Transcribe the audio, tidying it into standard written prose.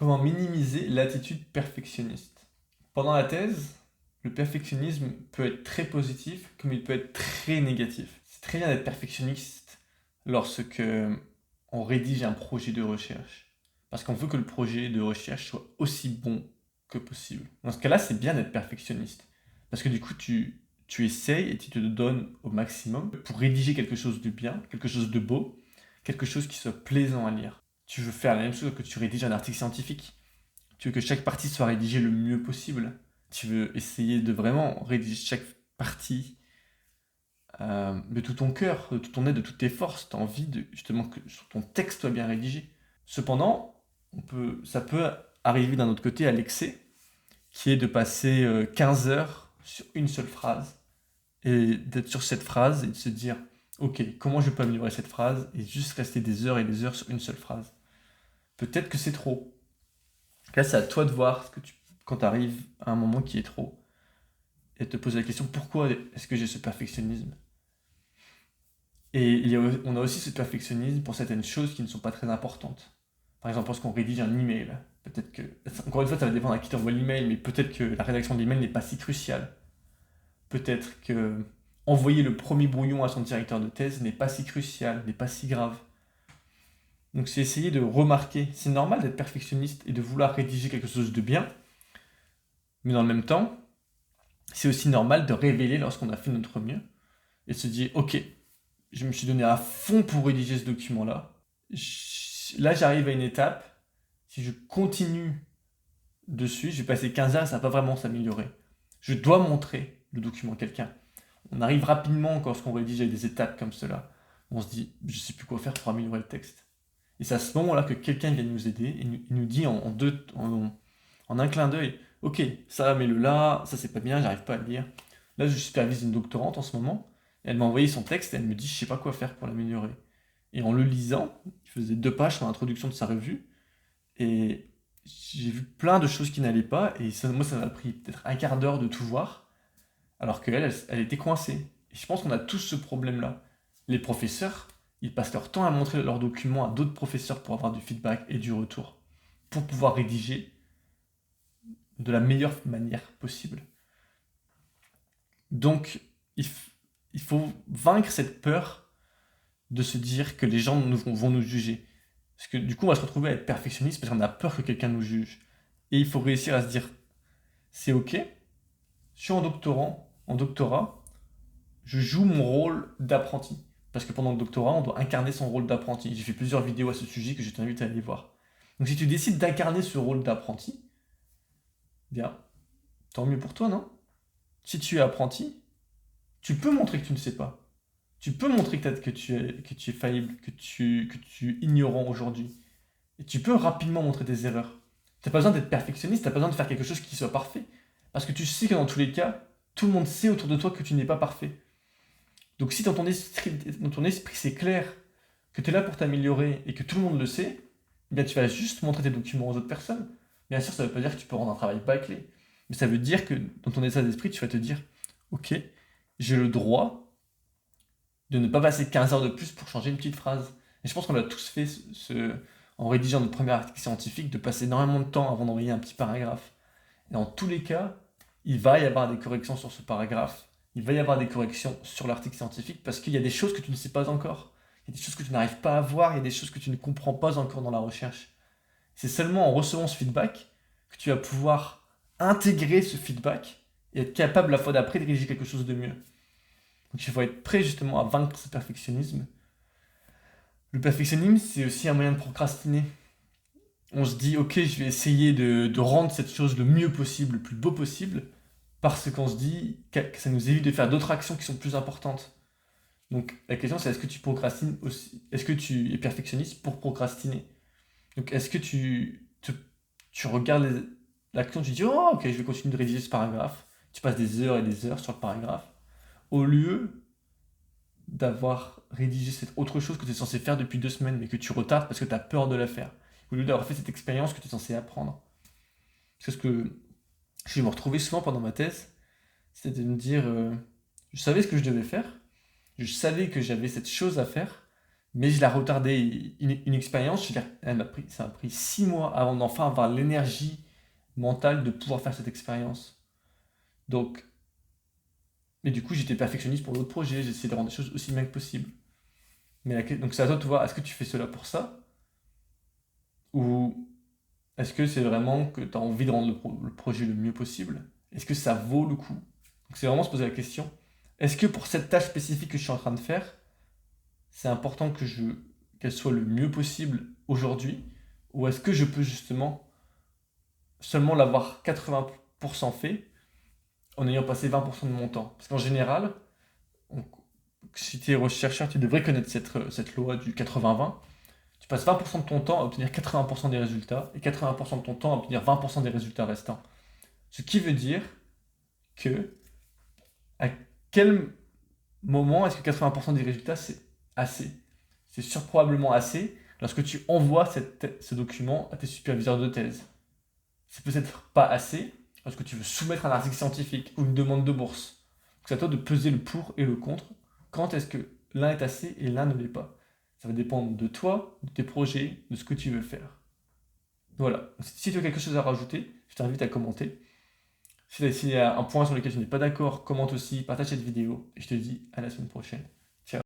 Comment minimiser l'attitude perfectionniste? Pendant la thèse, le perfectionnisme peut être très positif comme il peut être très négatif. C'est très bien d'être perfectionniste lorsque on rédige un projet de recherche. Parce qu'on veut que le projet de recherche soit aussi bon que possible. Dans ce cas-là, c'est bien d'être perfectionniste. Parce que du coup, tu essayes et tu te donnes au maximum pour rédiger quelque chose de bien, quelque chose de beau, quelque chose qui soit plaisant à lire. Tu veux faire la même chose que tu rédiges un article scientifique. Tu veux que chaque partie soit rédigée le mieux possible. Tu veux essayer de vraiment rédiger chaque partie de tout ton cœur, de tout ton aide, de toutes tes forces. Tu as envie de, justement que ton texte soit bien rédigé. Cependant, ça peut arriver d'un autre côté à l'excès, qui est de passer 15 heures sur une seule phrase et d'être sur cette phrase et de se dire ok, comment je peux améliorer cette phrase et juste rester des heures et des heures sur une seule phrase. Peut-être que c'est trop. Là, c'est à toi de voir quand tu arrives à un moment qui est trop et de te poser la question pourquoi est-ce que j'ai ce perfectionnisme. Et on a aussi ce perfectionnisme pour certaines choses qui ne sont pas très importantes. Par exemple, lorsqu'on rédige un email, peut-être que, encore une fois, ça va dépendre à qui t'envoie l'email, mais peut-être que la rédaction de l'email n'est pas si cruciale. Peut-être que envoyer le premier brouillon à son directeur de thèse n'est pas si crucial, n'est pas si grave. Donc c'est essayer de remarquer. C'est normal d'être perfectionniste et de vouloir rédiger quelque chose de bien, mais dans le même temps, c'est aussi normal de révéler lorsqu'on a fait notre mieux et de se dire ok, je me suis donné à fond pour rédiger ce document-là. Là, j'arrive à une étape. Si je continue dessus, je vais passer 15 heures et ça va pas vraiment s'améliorer. Je dois montrer le document à quelqu'un. On arrive rapidement lorsqu'on rédige avec des étapes comme cela. On se dit, je sais plus quoi faire pour améliorer le texte. Et c'est à ce moment-là que quelqu'un vient nous aider et nous dit en un clin d'œil, ok, ça, mets-le là, ça c'est pas bien, j'arrive pas à le lire. Là, je supervise une doctorante en ce moment. Elle m'a envoyé son texte et elle me dit, je sais pas quoi faire pour l'améliorer. Et en le lisant, il faisait 2 pages sur l'introduction de sa revue. Et j'ai vu plein de choses qui n'allaient pas. Et moi, ça m'a pris peut-être un quart d'heure de tout voir. Alors qu'elle était coincée. Et je pense qu'on a tous ce problème-là. Les professeurs, ils passent leur temps à montrer leurs documents à d'autres professeurs pour avoir du feedback et du retour. Pour pouvoir rédiger de la meilleure manière possible. Donc, il faut vaincre cette peur de se dire que les gens vont nous juger. Parce que du coup, on va se retrouver à être perfectionniste parce qu'on a peur que quelqu'un nous juge. Et il faut réussir à se dire, c'est ok, je suis en doctorat, je joue mon rôle d'apprenti. Parce que pendant le doctorat, on doit incarner son rôle d'apprenti. J'ai fait plusieurs vidéos à ce sujet que je t'invite à aller voir. Donc si tu décides d'incarner ce rôle d'apprenti, bien, tant mieux pour toi, non? Si tu es apprenti, tu peux montrer que tu ne sais pas. Tu peux montrer que tu es faillible, que tu es ignorant aujourd'hui. Et tu peux rapidement montrer tes erreurs. Tu n'as pas besoin d'être perfectionniste, tu n'as pas besoin de faire quelque chose qui soit parfait. Parce que tu sais que dans tous les cas, tout le monde sait autour de toi que tu n'es pas parfait. Donc si dans ton esprit c'est clair que tu es là pour t'améliorer et que tout le monde le sait, eh bien tu vas juste montrer tes documents aux autres personnes. Bien sûr, ça ne veut pas dire que tu peux rendre un travail bâclé. Mais ça veut dire que dans ton état d'esprit, tu vas te dire, ok, j'ai le droit de ne pas passer 15 heures de plus pour changer une petite phrase. Et je pense qu'on a tous fait en rédigeant notre premier article scientifique, de passer énormément de temps avant d'envoyer un petit paragraphe. Et dans tous les cas, il va y avoir des corrections sur ce paragraphe, il va y avoir des corrections sur l'article scientifique, parce qu'il y a des choses que tu ne sais pas encore, il y a des choses que tu n'arrives pas à voir, il y a des choses que tu ne comprends pas encore dans la recherche. C'est seulement en recevant ce feedback que tu vas pouvoir intégrer ce feedback et être capable la fois d'après de rédiger quelque chose de mieux. Donc il faut être prêt justement à vaincre ce perfectionnisme. Le perfectionnisme, c'est aussi un moyen de procrastiner. On se dit, ok, je vais essayer de rendre cette chose le mieux possible, le plus beau possible, parce qu'on se dit que ça nous évite de faire d'autres actions qui sont plus importantes. Donc la question c'est est-ce que tu procrastines aussi? Est-ce que tu es perfectionniste pour procrastiner? Donc est-ce que tu regardes l'action, tu dis, oh ok, je vais continuer de rédiger ce paragraphe. Tu passes des heures et des heures sur le paragraphe, au lieu d'avoir rédigé cette autre chose que tu es censé faire depuis 2 semaines, mais que tu retardes parce que tu as peur de la faire. Au lieu d'avoir fait cette expérience que tu es censé apprendre. C'est ce que je me retrouvais souvent pendant ma thèse, c'était de me dire, je savais ce que je devais faire, je savais que j'avais cette chose à faire, Mais je l'ai retardé une expérience, je ça m'a pris 6 mois avant d'enfin avoir l'énergie mentale de pouvoir faire cette expérience. Donc, mais du coup, j'étais perfectionniste pour d'autres projets, j'essayais de rendre les choses aussi bien que possible. Donc c'est à toi de voir, est-ce que tu fais cela pour ça? Ou est-ce que c'est vraiment que tu as envie de rendre le projet le mieux possible? Est-ce que ça vaut le coup? Donc c'est vraiment se poser la question, est-ce que pour cette tâche spécifique que je suis en train de faire, c'est important qu'elle soit le mieux possible aujourd'hui? Ou est-ce que je peux justement seulement l'avoir 80% fait en ayant passé 20% de mon temps? Parce qu'en général, on- si tu es chercheur, tu devrais connaître cette loi du 80-20. Tu passes 20% de ton temps à obtenir 80% des résultats et 80% de ton temps à obtenir 20% des résultats restants. Ce qui veut dire que à quel moment est-ce que 80% des résultats c'est assez? C'est probablement assez lorsque tu envoies ce document à tes superviseurs de thèse. C'est peut-être pas assez lorsque tu veux soumettre un article scientifique ou une demande de bourse. Donc c'est à toi de peser le pour et le contre. Quand est-ce que l'un est assez et l'un ne l'est pas? Ça va dépendre de toi, de tes projets, de ce que tu veux faire. Voilà. Si tu as quelque chose à rajouter, je t'invite à commenter. S'il y a un point sur lequel tu n'es pas d'accord, commente aussi, partage cette vidéo et je te dis à la semaine prochaine.